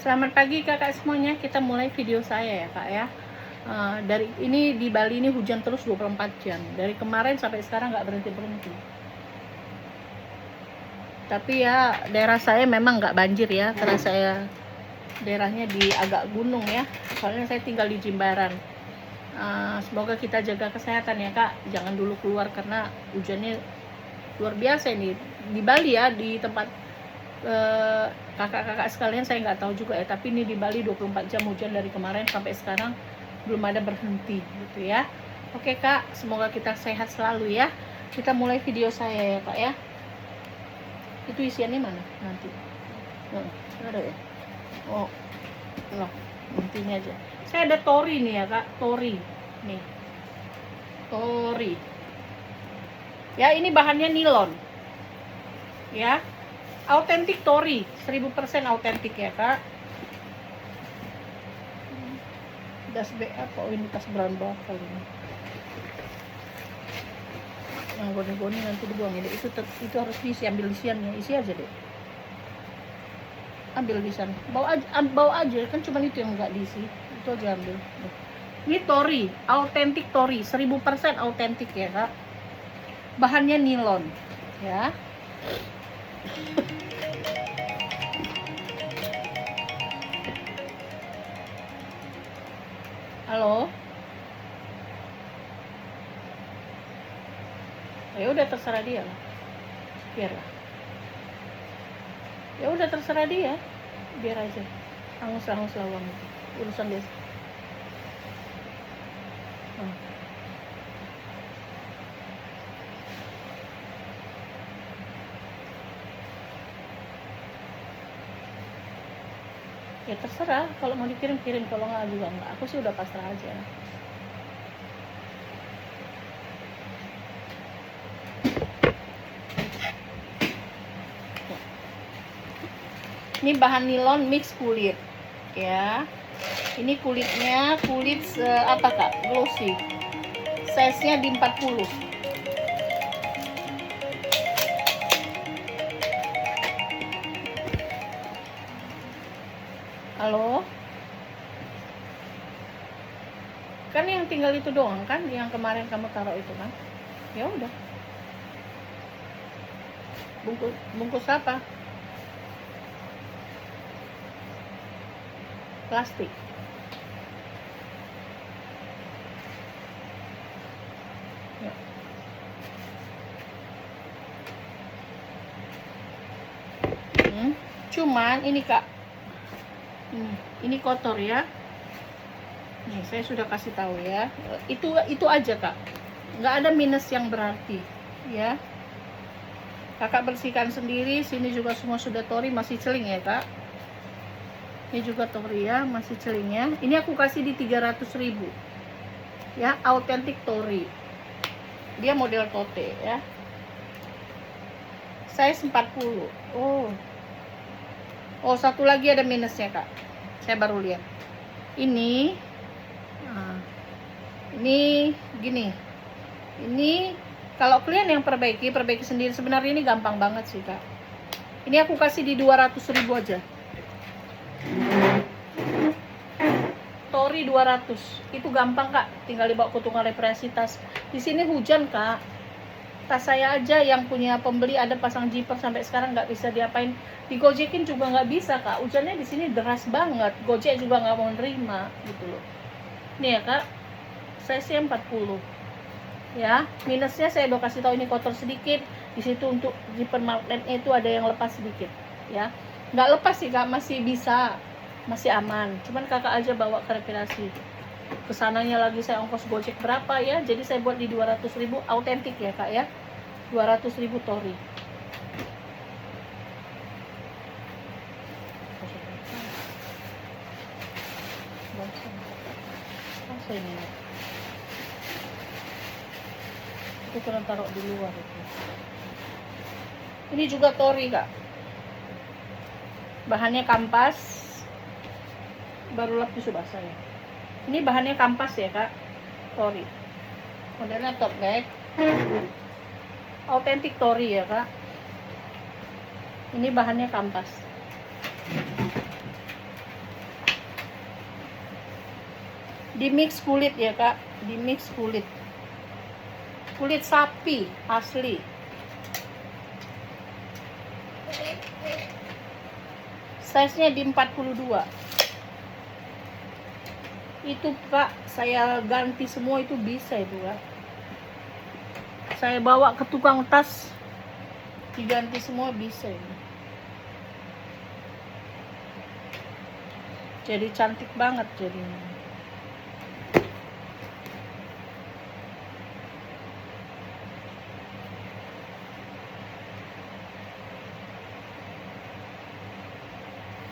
Selamat pagi kakak semuanya. Kita mulai video saya ya kak ya. Dari ini di Bali ini hujan terus 24 jam. Dari kemarin sampai sekarang nggak berhenti. Tapi ya daerah saya memang nggak banjir ya, karena saya daerahnya di agak gunung ya. Soalnya saya tinggal di Jimbaran. Semoga kita jaga kesehatan ya kak. Jangan dulu keluar karena hujannya luar biasa ini di Bali ya, di tempat kakak-kakak sekalian saya nggak tahu juga ya, tapi ini di Bali 24 jam hujan dari kemarin sampai sekarang belum ada berhenti gitu ya. Oke kak, semoga kita sehat selalu ya. Kita mulai video saya ya kak ya. Itu isiannya mana nanti? Ada ya? Oh, loh, intinya aja. Saya ada tori nih ya kak, tori nih, tori ya. Ini bahannya nilon ya, autentik tori, 1000% autentik ya kak. Das BA kok ini tas brown banget kali ini. Yang goni-goni nanti dibuang ini. Itu harus diisi, ambil isiannya, isi aja deh. Ambil di sana. Bawa aja kan, cuma itu yang enggak diisi. Itu aja ambil. Ini tori, autentik tori, 1000% autentik ya kak. Bahannya nilon ya. Halo. Ya udah terserah dia lah. Biarlah. Ya udah terserah dia. Biar aja. Hangus lawang itu. Urusan dia. Ya terserah, kalau mau dikirim, kalau nggak juga nggak. Aku sih udah pasrah aja. Ini bahan nilon mix kulit ya. Ini kulitnya kulit apa kak? Glossy. Size-nya di 40. Halo. Kan yang tinggal itu doang kan, yang kemarin kamu taruh itu kan? Ya udah. Bungkus apa? Plastik. Ya. Cuman ini kak, ini kotor ya. Nih saya sudah kasih tahu ya. Itu aja kak. Nggak ada minus yang berarti ya. Kakak bersihkan sendiri. Sini juga semua sudah tori, masih celing ya kak. Ini juga tori ya, masih celingnya. Ini aku kasih di 300.000 ya, autentik tori. Dia model tote ya, size 40. Oh satu lagi ada minusnya kak, saya baru lihat. Ini gini. Ini kalau kalian yang perbaiki sendiri, sebenarnya ini gampang banget sih kak. Ini aku kasih di 200.000 aja. Tori 200. Itu gampang kak, tinggal dibawa ke tukang reparasi tas. Di sini hujan kak. Tas saya aja yang punya pembeli ada pasang zipper sampai sekarang nggak bisa diapain. Digojekin juga nggak bisa kak. Hujannya di sini deras banget. Gojek juga nggak mau nerima gitu loh. Nih ya kak, size 40. Ya, minusnya saya udah kasih tahu, ini kotor sedikit. Di situ untuk zipper magnetnya itu ada yang lepas sedikit. Ya, nggak lepas sih kak, masih bisa, masih aman. Cuman kakak aja bawa ke reparasi. Kesananya lagi saya ongkos gojek berapa ya, jadi saya buat di 200.000 autentik ya kak ya. 200.000 tori. Itu kena taruh di luar itu. Ini juga tori kak, bahannya kampas, baru lap tisu basah ya. Ini bahannya kampas ya kak, tori. Modelnya tote bag, autentik tori ya kak. Ini bahannya kampas. Di mix kulit ya kak, di mix kulit sapi asli. Size nya di 42. Itu kak, saya ganti semua, itu bisa itu kak. Saya bawa ke tukang tas, diganti semua bisa ini. Jadi cantik banget jadinya.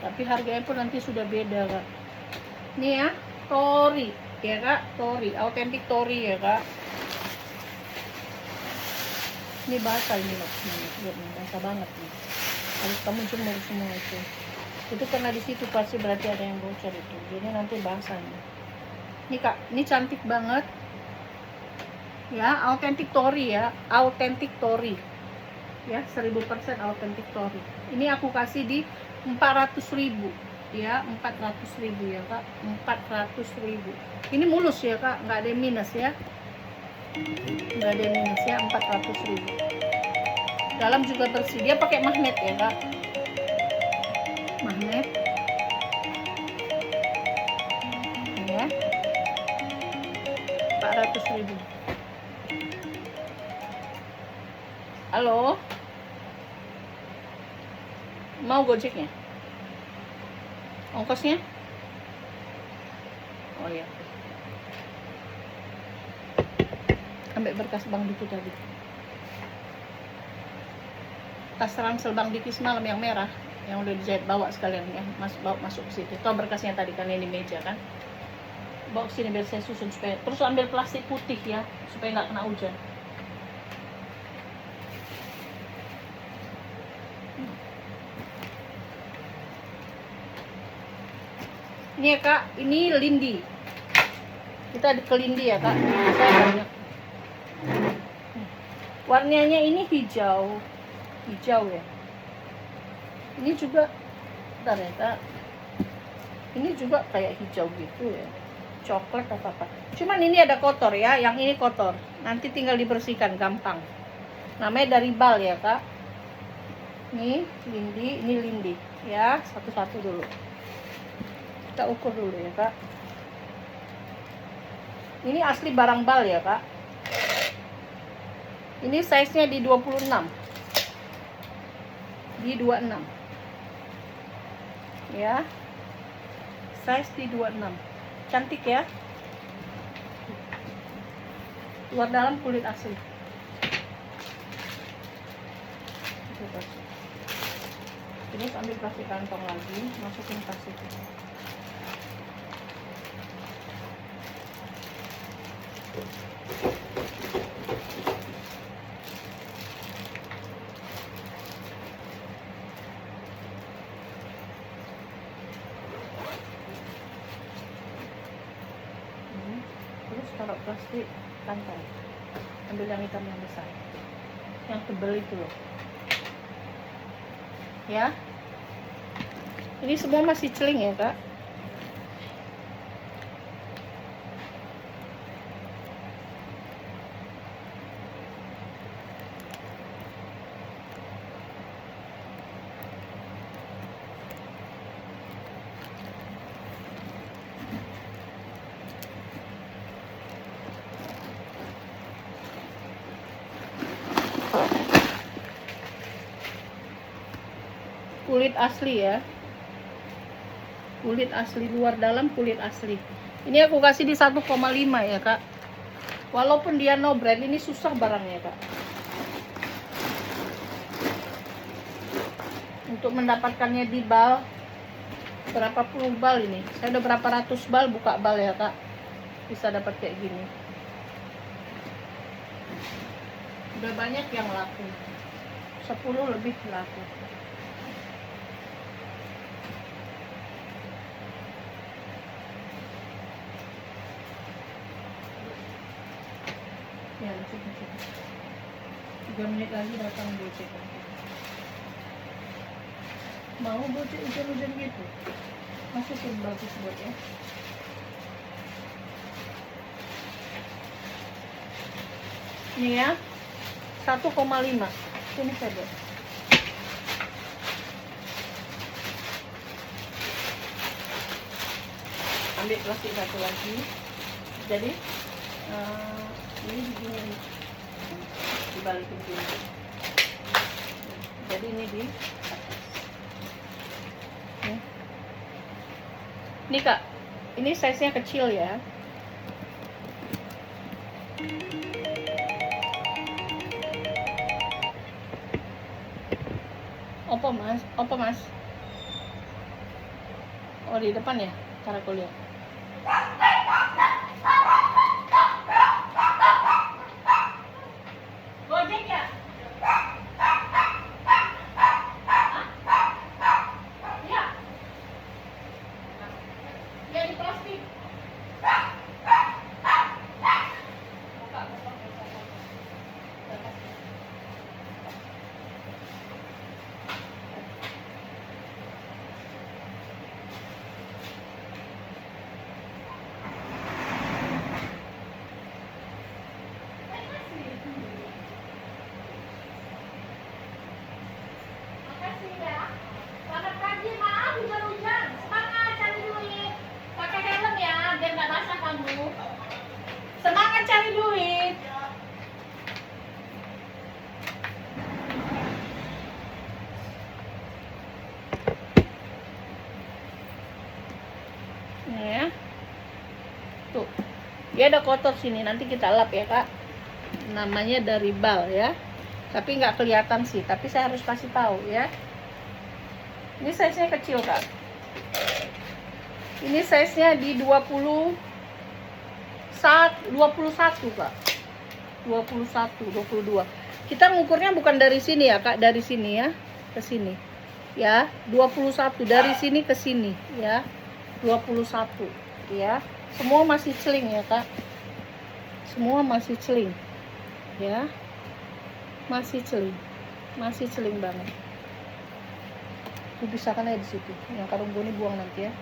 Tapi harganya pun nanti sudah beda kak. Ini ya, Tori ya kak, Tori, authentic Tori ya kak. Ini basah ini loh, ini basah banget nih. Harus kamu jemur semua itu. Itu karena di situ pasti berarti ada yang bocor itu. Jadi nanti basah nih. Ini kak, ini cantik banget. Ya, authentic Tori ya, authentic Tori. Ya, 1000% authentic Tori. Ini aku kasih di 400.000 ya, 400.000 ya kak, 400.000. Ini mulus ya kak, nggak ada yang minus ya, nggak ada yang minus ya, 400.000. Dalam juga bersih, dia pakai magnet ya kak, magnet ya, 400.000. Halo, mau gojeknya? Ongkosnya? Oh ya. Ambil berkas Bang Diki tadi. Tas ransel Bang Diki semalam yang merah, yang udah dijahit, bawa sekalian ya, bawa masuk ke situ. Tahu berkasnya tadi kan ini meja kan? Bawa ke sini biar saya susun supaya. Terus ambil plastik putih ya, supaya nggak kena hujan. Ini ya kak, ini lindi. Kita ke lindi ya kak. Saya banyak. Warnanya ini hijau ya. Ini juga, bentar ya kak. Ini juga kayak hijau gitu ya. Coklat apa. Cuman ini ada kotor ya. Yang ini kotor. Nanti tinggal dibersihkan, gampang. Namanya dari bal ya kak. Ini lindi ya. Satu-satu dulu. Kita ukur dulu ya kak. Ini asli barang bal ya kak. Ini size nya di 26, di 26 ya, size di 26. Cantik ya, luar dalam kulit asli. Ini ambil plastik kantong lagi, masukin plastik. Terus taruh plastik kantong, ambil yang hitam yang besar, yang tebal itu loh ya. Ini semua masih celing ya kak. Kulit asli ya, kulit asli, luar dalam kulit asli. Ini aku kasih di 1,5 ya kak. Walaupun dia no brand, ini susah barangnya kak. Untuk mendapatkannya di bal, berapa puluh bal ini, saya udah berapa ratus bal buka bal ya kak, bisa dapat kayak gini. Udah banyak yang laku, 10 lebih laku. Ya, cukup. 3 menit lagi datang gojek. Mau gojek hujan-hujan gitu, masukin bagus buat ya. Ini ya, 1,5. Ini saya buat. Ambil plastik satu lagi. Jadi ini begini, dibalikin gini. Jadi ini di atas. Ini Kak, ini size-nya kecil ya. Apa mas? Oh di depan ya, cara kuliah. Gojek ya? Iya. Ya di plastik. Semangat cari duit. Ini ya. Tuh. Dia ada kotor sini, nanti kita lap ya, Kak. Namanya dari bal ya. Tapi nggak kelihatan sih, tapi saya harus kasih tahu ya. Ini size-nya kecil, Kak. Ini size-nya di 21, Kak. 21, 22. Kita ngukurnya bukan dari sini ya, Kak, dari sini ya ke sini. Ya, 21 dari sini ke sini ya. 21 ya. Semua masih celing ya, Kak. Semua masih celing. Ya. Masih celing. Masih celing banget. Dipisahkan aja di situ. Yang karung goni buang nanti ya.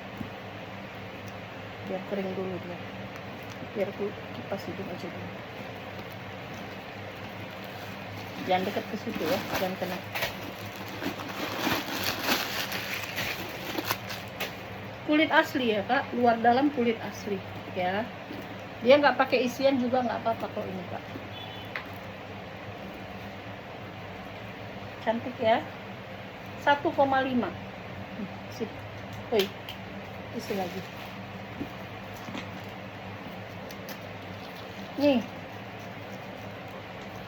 Biar kering dulu dia. Biar aku kipas hidung aja dulu. Jangan dekat ke situ ya, jangan kena. Kulit asli ya, Kak, luar dalam kulit asli ya. Dia nggak pakai isian juga nggak apa-apa kok ini, Kak. Cantik ya. 1,5. Sip. Woi, isi lagi. Nih,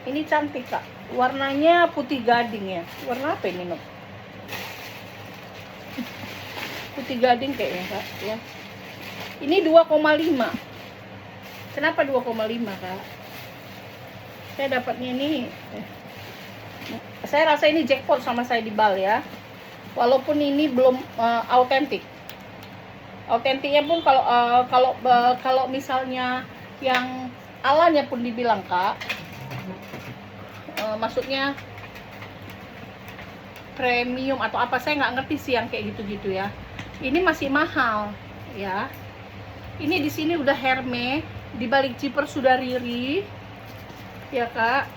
ini cantik, Kak. Warnanya putih gading ya. Warna apa ini, Nok? Putih gading kayaknya, Kak ya. Ini 2,5. Kenapa 2,5, Kak? Saya dapatnya ini saya rasa ini jackpot sama saya di bal ya. Walaupun ini belum autentik. Autentiknya pun kalau misalnya yang alanya pun dibilang, Kak, maksudnya premium atau apa, saya nggak ngerti sih yang kayak gitu-gitu ya. Ini masih mahal ya. Ini di sini udah Hermes, di balik zipper sudah Riri ya, Kak,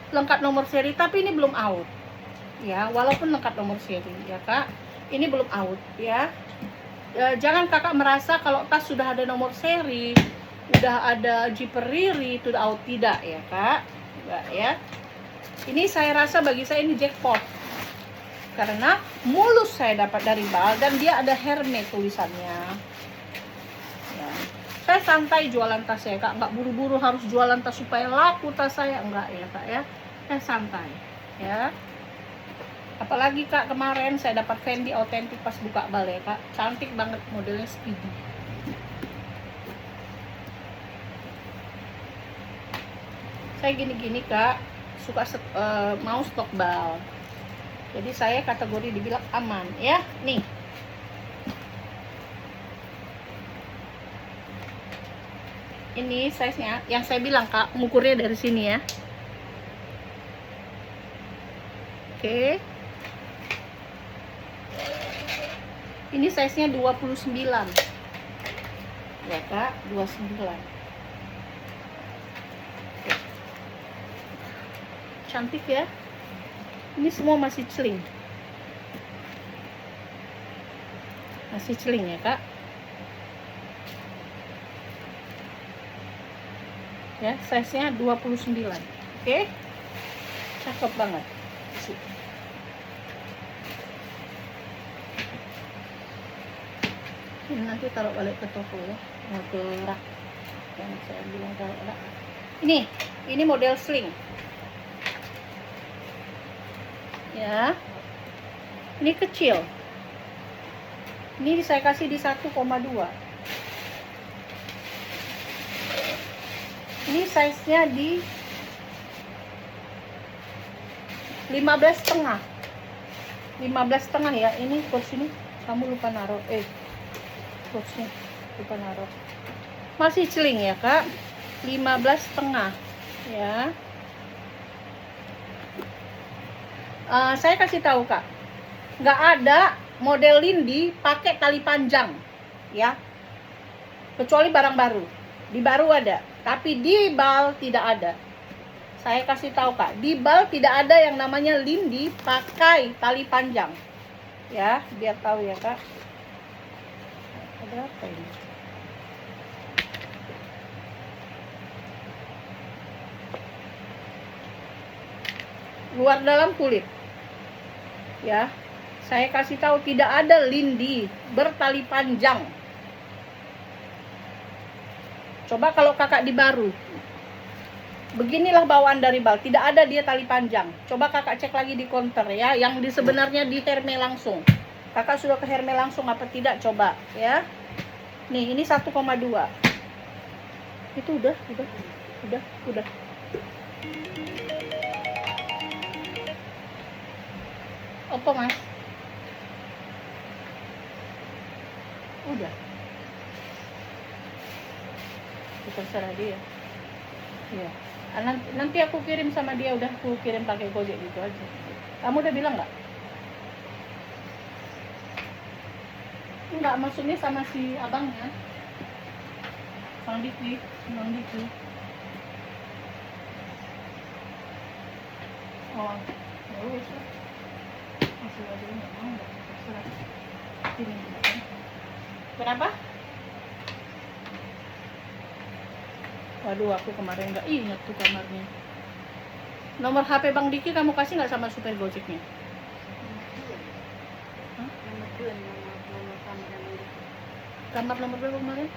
lengkap nomor seri, tapi ini belum out ya. Walaupun lengkap nomor seri ya, Kak, ini belum out ya. Jangan Kakak merasa kalau tas sudah ada nomor seri, udah ada zipper Riri itu out, tidak ya, Kak. Enggak ya. Ini saya rasa bagi saya ini jackpot. Karena mulus saya dapat dari bal dan dia ada Hermes tulisannya. Ya. Saya santai jualan tas saya, Kak. Enggak buru-buru harus jualan tas supaya laku tas saya, enggak ya, Kak ya. Saya santai ya. Apalagi, Kak, kemarin saya dapat Fendi autentik pas buka bal ya, Kak. Cantik banget, modelnya speedy. Saya gini-gini, Kak, suka mau stok bal. Jadi saya kategori dibilang aman ya. Nih. Ini size-nya yang saya bilang, Kak, mengukurnya dari sini ya. Oke. Ini size-nya 29. Ya, Kak, 29. cantik ya. Ini semua masih celing. Masih celing ya kak. Ya, size-nya 29. Oke. Cakep banget. Ini nanti taruh balik ke toko ya, mau ke rak yang saya bilang taruh rak. Ini model sling ya. Ini kecil, ini saya kasih di 1,2. Ini size nya di 15,5. 15,5 ya. Ini kursi ini kamu lupa naruh, kursinya lupa naruh. Masih celing ya kak. 15,5 ya. Saya kasih tahu kak, nggak ada model lindi pakai tali panjang ya, kecuali barang baru. Di baru ada, tapi di bal tidak ada. Saya kasih tahu kak, di bal tidak ada yang namanya lindi pakai tali panjang ya, biar tahu ya kak. Ada apa ini? Luar dalam kulit ya. Saya kasih tahu tidak ada lindi bertali panjang. Coba kalau kakak di baru, beginilah bawaan dari bal, tidak ada dia tali panjang. Coba kakak cek lagi di counter ya, yang di sebenarnya di Hermes langsung. Kakak sudah ke Hermes langsung apa tidak, coba ya. Nih, ini 1,2. Itu udah. Apa mas? Udah. Terserah dia. Iya. Nanti aku kirim sama dia, udah aku kirim pakai Gojek gitu aja. Kamu udah bilang nggak? Enggak, maksudnya sama si abangnya. Bang Diki. Oh, ya wes. Masih ada nggak mau nggak? Terserah. Ini. Kenapa? Waduh, aku kemarin nggak ingat tuh kamarnya. Nomor HP Bang Diki kamu kasih nggak sama supir Gojeknya? Hah? Kamar nomor berapa kemarin?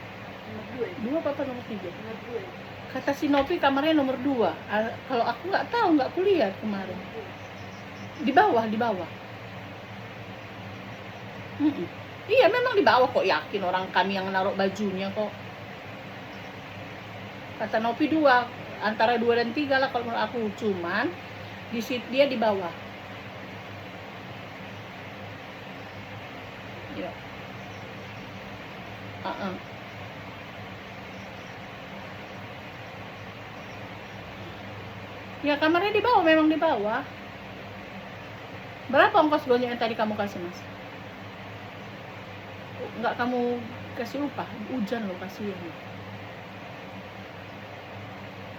Nomor 2 apa nomor 3? Nomor 2. Kata si Nopi kamarnya nomor 2. Kalau aku nggak tahu, nggak kulihat kemarin. Di bawah. Iya, memang di bawah kok, yakin orang kami yang naruh bajunya kok. Kata Nopi 2, antara 2 dan 3 lah kalau menurut aku, cuman di situ dia di bawah. Ya. Ya kamarnya di bawah, memang di bawah. Berapa ongkos Gojek yang tadi kamu kasih mas? Nggak kamu kasih upah? Hujan loh, kasihan.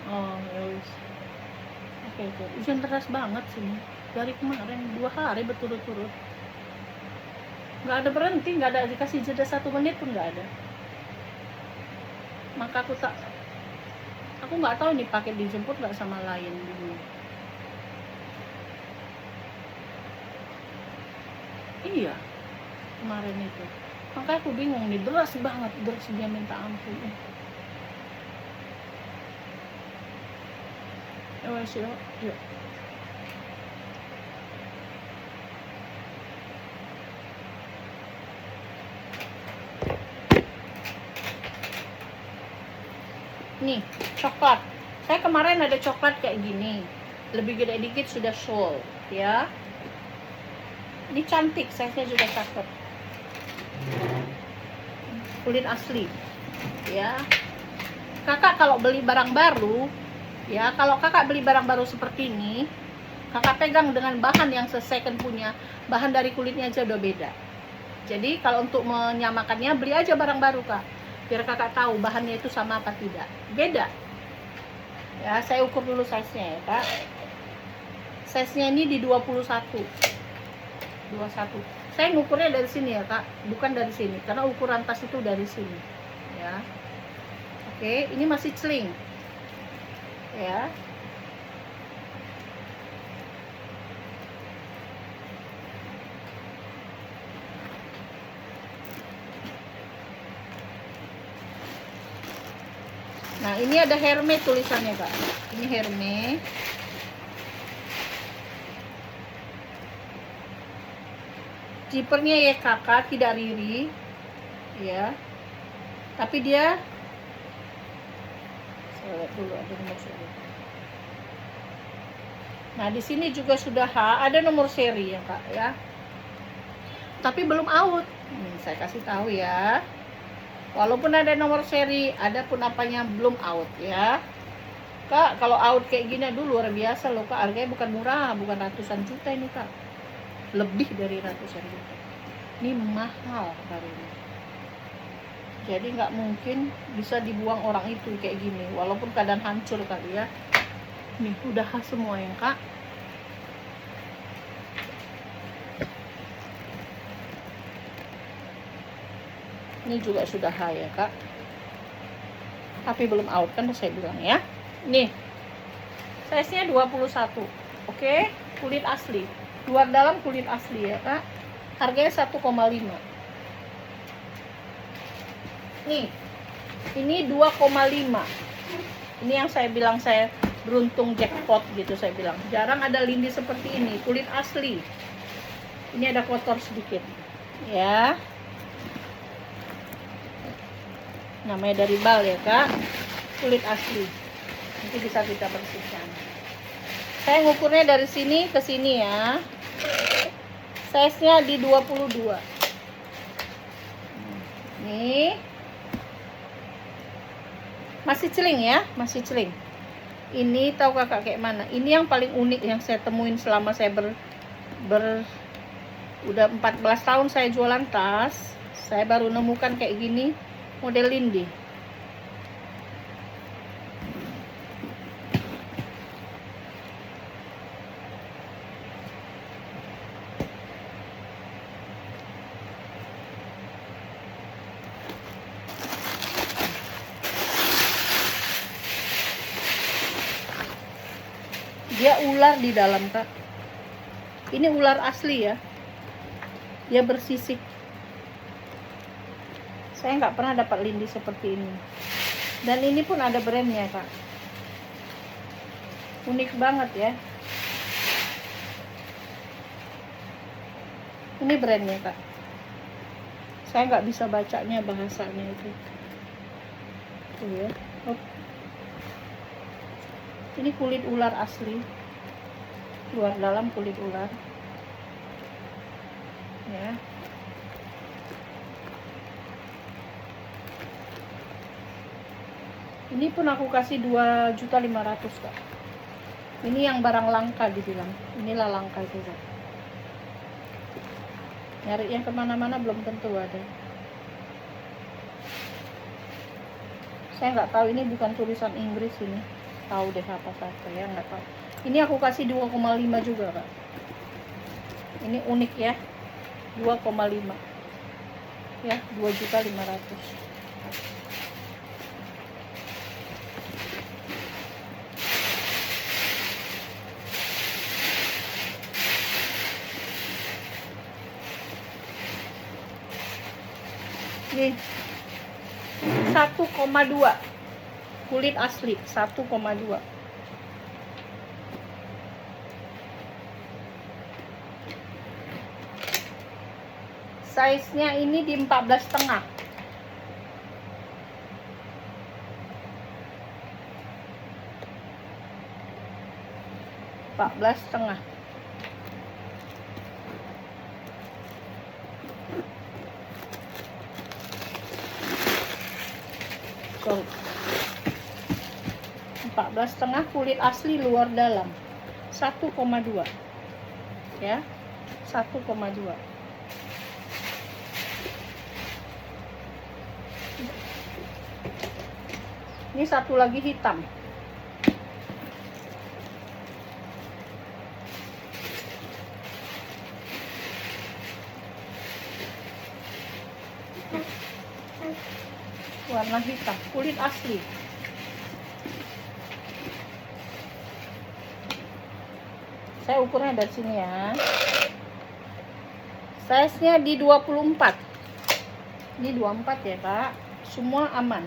Oh ya wis. Oke. Hujan deras banget sini. Dari kemarin 2 hari berturut-turut. Nggak ada berhenti, nggak ada dikasih jeda 1 menit pun nggak ada. Maka aku nggak tahu nih paket dijemput nggak sama lain dulu. Iya, kemarin itu. Makanya aku bingung nih, deras banget, derasnya minta ampun. Yuk. Nih, coklat. Saya kemarin ada coklat kayak gini. Lebih gede dikit sudah soul, ya. Ini cantik, size-nya juga cakep. Kulit asli. Ya. Kakak kalau beli barang baru, ya, kalau kakak beli barang baru seperti ini, kakak pegang dengan bahan yang second punya, bahan dari kulitnya aja udah beda. Jadi kalau untuk menyamakannya, beli aja barang baru kak, biar kakak tahu bahannya itu sama apa tidak. Beda. Ya, saya ukur dulu size-nya ya kak. Size-nya ini di 21. Saya ngukurnya dari sini ya kak, bukan dari sini, karena ukuran tas itu dari sini ya. Oke, ini masih celing ya. Nah, ini ada Hermes tulisannya kak, ini Hermes. Zippernya ya kakak, tidak riri ya, tapi dia, saya lihat dulu ada nomor seri. Nah, di sini juga sudah ada nomor seri ya kak ya, tapi belum out. Saya kasih tahu ya, walaupun ada nomor seri, ada pun apanya belum out ya kak. Kalau out kayak gini dulu luar biasa loh kak, harganya bukan murah, bukan ratusan juta ini kak, lebih dari ratusan juta. Ini mahal hari ini, jadi nggak mungkin bisa dibuang orang itu kayak gini, walaupun keadaan hancur kali ya. Nih udah khas semua ya kak. Ini juga sudah high ya kak, tapi belum out kan saya bilang ya. Nih size nya 21. Oke, kulit asli, luar dalam kulit asli ya kak. Harganya 1,5. Nih, ini 2,5. Ini yang saya bilang saya beruntung jackpot gitu, saya bilang. Jarang ada lindi seperti ini, kulit asli. Ini ada kotor sedikit. Ya. Namanya dari bal ya, Kak. Kulit asli. Nanti bisa kita bersihkan. Saya ngukurnya dari sini ke sini ya. Size-nya di 22. Nih. Masih celing ya, masih celing. Ini tahu kakak kayak mana? Ini yang paling unik yang saya temuin selama saya udah 14 tahun saya jualan tas. Saya baru nemukan kayak gini model lindi. Dia ular di dalam kak. Ini ular asli ya. Dia bersisik. Saya nggak pernah dapat lindi seperti ini. Dan ini pun ada brandnya kak. Unik banget ya. Ini brandnya kak. Saya nggak bisa bacanya bahasanya itu. Tuh ya. Ini kulit ular asli, luar dalam kulit ular ya. Ini pun aku kasih 2.500.000 kak. Ini yang barang langka dibilang, inilah langka juga. Nyari yang kemana-mana belum tentu ada. Saya nggak tahu, ini bukan tulisan Inggris ini. Tahu deh apa ya, nggak tahu. Ini aku kasih 2,5 juga kak. Ini unik ya, 2,5 ya, 2.500.000. Nih 1,2 kulit asli, 1,2. Size-nya ini di 14,5. So, 14,5 kulit asli luar dalam, 1,2 ya, 1,2. Ini satu lagi hitam. Warna hitam, kulit asli. Saya ukurnya dari sini ya. Size-nya di 24. Ini 24 ya, Kak. Semua aman.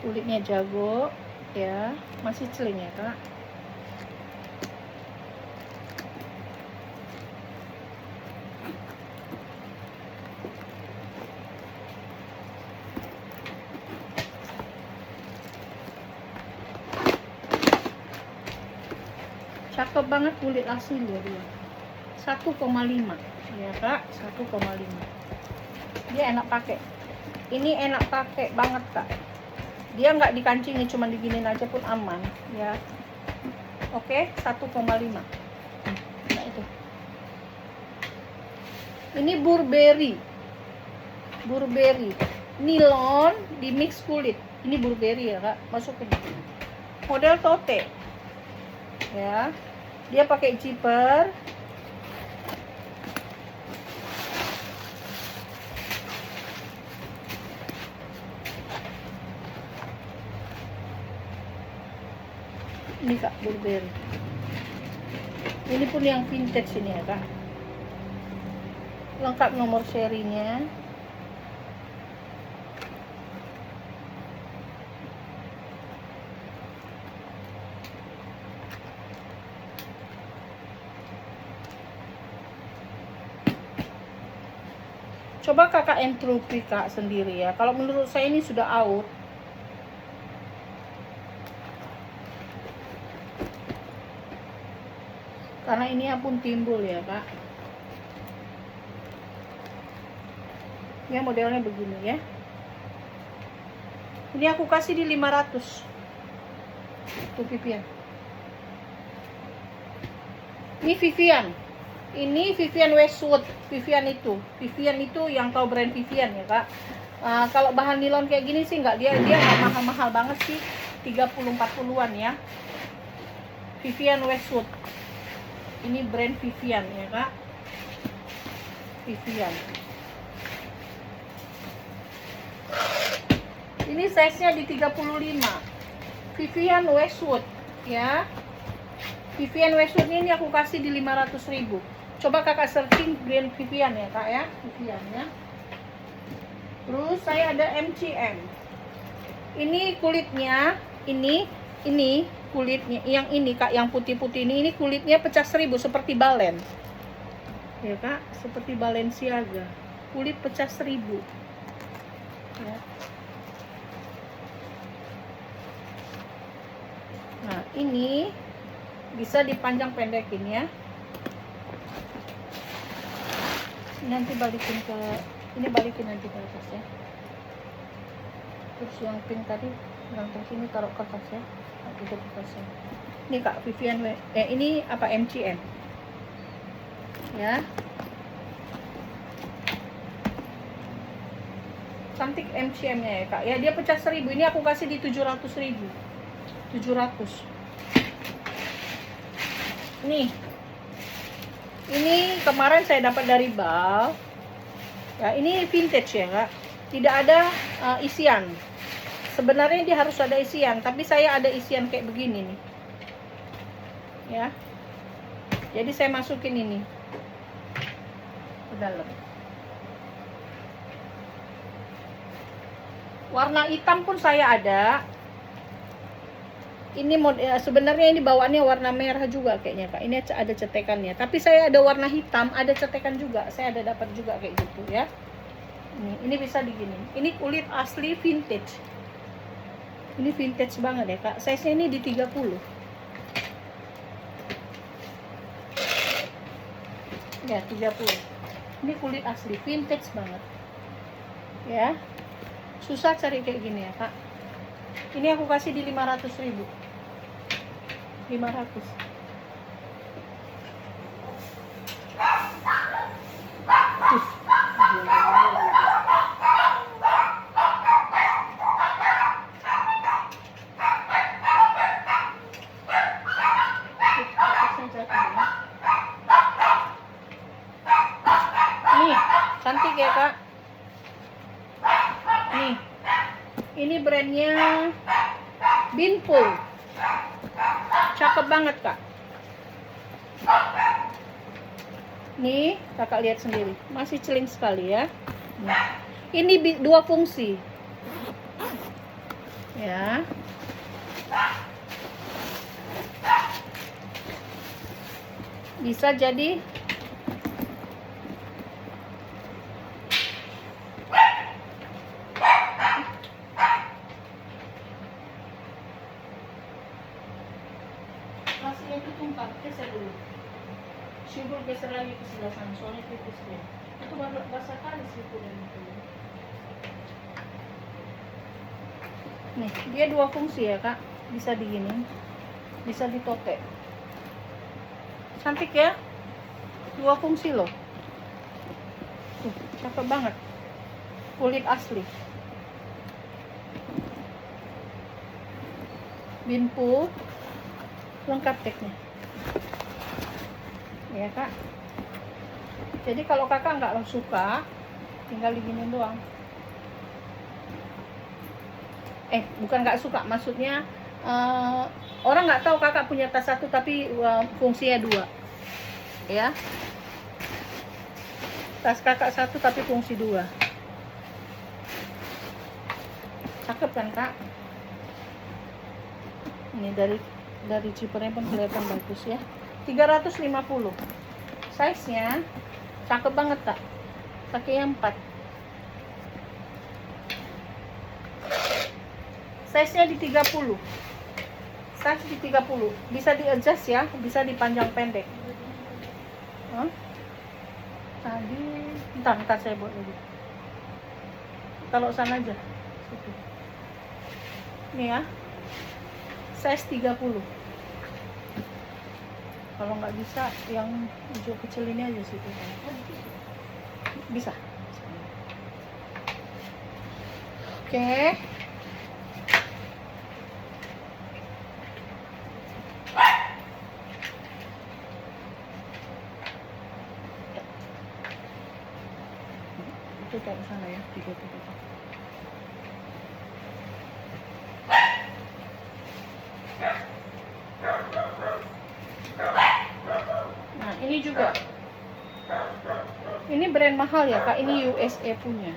Kulitnya jago ya, masih celing ya, Kak. Cakep banget kulit asli dia. 1,5 ya, Kak. 1,5. Dia enak pakai. Ini enak pakai banget, Kak. Dia nggak dikancingin, cuma diginin aja pun aman ya. Oke, 1,5. Nah itu. Ini Burberry. Burberry. Nilon di mix kulit. Ini Burberry ya, Kak. Masukin. Model tote. Ya. Dia pakai zipper. Ini, Kak, Burberry. Ini pun yang vintage ini ya, Kak. Lengkap nomor serinya. Coba Kakak entropy, Kak, sendiri ya. Kalau menurut saya ini sudah out. Karena ini pun timbul ya, Kak. Ya modelnya begini ya. Ini aku kasih di 500. Tuh Vivian. Ini Vivian. Ini Vivian Westwood. Vivian itu yang tahu brand Vivian ya, Kak. Kalau bahan nilon kayak gini sih nggak, dia nggak mahal-mahal banget sih, 30-40an ya. Vivian Westwood. Ini brand Vivian ya, Kak. Vivian. Ini size-nya di 35. Vivian Westwood ya. Vivian Westwood ini aku kasih di 500.000. Coba Kakak searching brand Vivian ya, Kak ya. Vivian ya. Terus saya ada MCM. Ini kulitnya, ini kulitnya yang ini, Kak, yang putih-putih ini kulitnya pecah 1000 seperti balen. Ya, Kak, seperti Balenciaga. Kulit pecah 1000. Ya. Nah, ini bisa dipanjang pendekin ya. Nanti balikin ke ini, balikin nanti ke atas ya. Terus yang pink tadi langsung sini taruh ke atas ya. Tutup ke atas ya. Ini, Kak, Vivian ini apa, MCM ya. Cantik MCM nya ya, Kak ya. Dia pecah 1000. Ini aku kasih di 700.000. 700. Nih, ini kemarin saya dapat dari Bal ya. Ini vintage ya, Kak. Tidak ada isian. Sebenarnya dia harus ada isian, tapi saya ada isian kayak begini nih ya. Jadi saya masukin ini ke dalam. Warna hitam pun saya ada. Ini sebenarnya ini bawaannya warna merah juga kayaknya, Kak. Ini ada cetekannya. Tapi saya ada warna hitam, ada cetekan juga. Saya ada dapat juga kayak gitu ya. Ini bisa digini. Ini kulit asli vintage. Ini vintage banget ya, Kak. Size-nya ini di 30. Ya, 30. Ini kulit asli vintage banget. Ya. Susah cari kayak gini ya, Kak. Ini aku kasih di 500.000. 500. Nih, Cantik ya kak. Nih, ini brandnya Binpool. Cakep banget kak. Nih kakak lihat sendiri, masih celing sekali ya. Ini dua fungsi ya. Bisa jadi masih itu tumpah, geser dulu. Syukur geser lagi ke sebelah sana, soalnya tipis dia. Itu baru basah kali sih itu. Nih, dia dua fungsi ya kak. Bisa digini, bisa ditotek. Cantik ya, dua fungsi loh. Tuh, cakep banget. Kulit asli. Binpool, lengkap teknya. Ya kak. Jadi kalau kakak nggak suka, tinggal diginin doang. Bukan nggak suka, maksudnya orang nggak tahu kakak punya tas satu tapi fungsinya dua ya. Tas kakak satu tapi fungsi dua. Cakep kan kak. Ini dari zippernya pun kelihatan bagus ya. 350. Size nya cakep banget kak, pakainya 4. Size nya di 30. Size di 30. Bisa di adjust ya, bisa dipanjang pendek. Tadi entar saya buat lagi. Kalau sana aja. Situ. Nih ya. Size 30. Kalau nggak bisa yang hijau kecil ini aja situ. Bisa. Oke. Itu taruh sana ya, 3. Nah, ini juga. Ini brand mahal ya, Kak. Ini USA punya.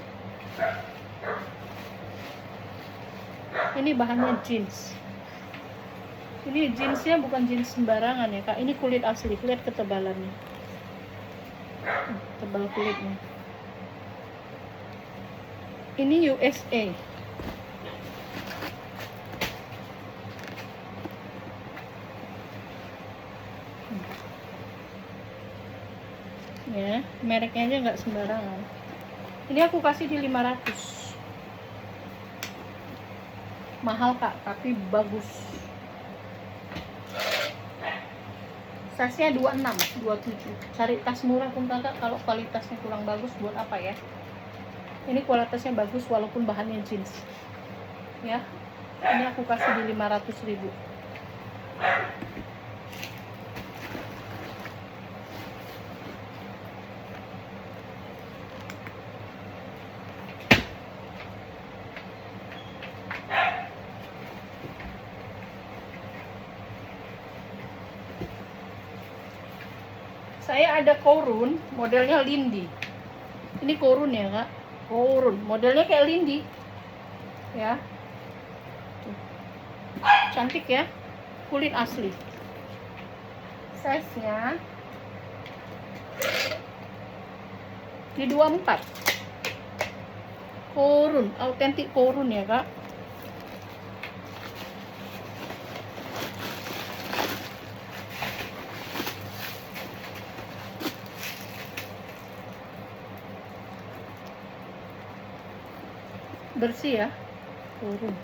Ini bahannya jeans. Ini jeansnya bukan jeans sembarangan ya, Kak. Ini kulit asli. Lihat ketebalannya. Tebal kulitnya. Ini USA. Ya, mereknya aja nggak sembarangan. Ini aku kasih di 500. Mahal kak, tapi bagus. Size-nya 26, 27. Cari tas murah pun kakak, kalau kualitasnya kurang bagus buat apa ya? Ini kualitasnya bagus walaupun bahannya jeans. Ya. Ini aku kasih di 500.000. Saya ada Korun, modelnya Lindy. Ini Korun ya kak, Korun, modelnya kayak Lindy, ya. Tuh. Cantik ya, kulit asli. Size-nya di 24. Korun, autentik Korun ya kak. Bersih ya, Korun.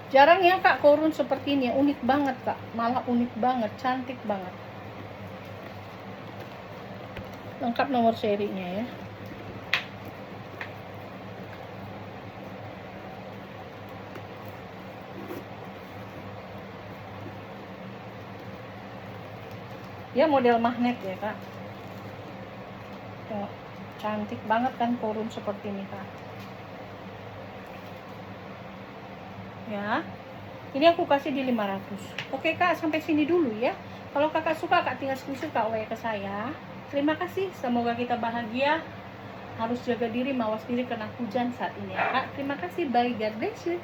Jarang ya kak Korun seperti ini, unik banget kak, malah unik banget, cantik banget. Lengkap nomor serinya ya. Ya model magnet ya kak. Cantik banget kan korun seperti ini kak. Ya, ini aku kasih di 500. Oke kak, sampai sini dulu ya. Kalau kakak suka, kak tinggal screenshot kak WA ke saya. Terima kasih, semoga kita bahagia. Harus jaga diri, mawas diri kena hujan saat ini ya kak. Terima kasih, bye, God bless you.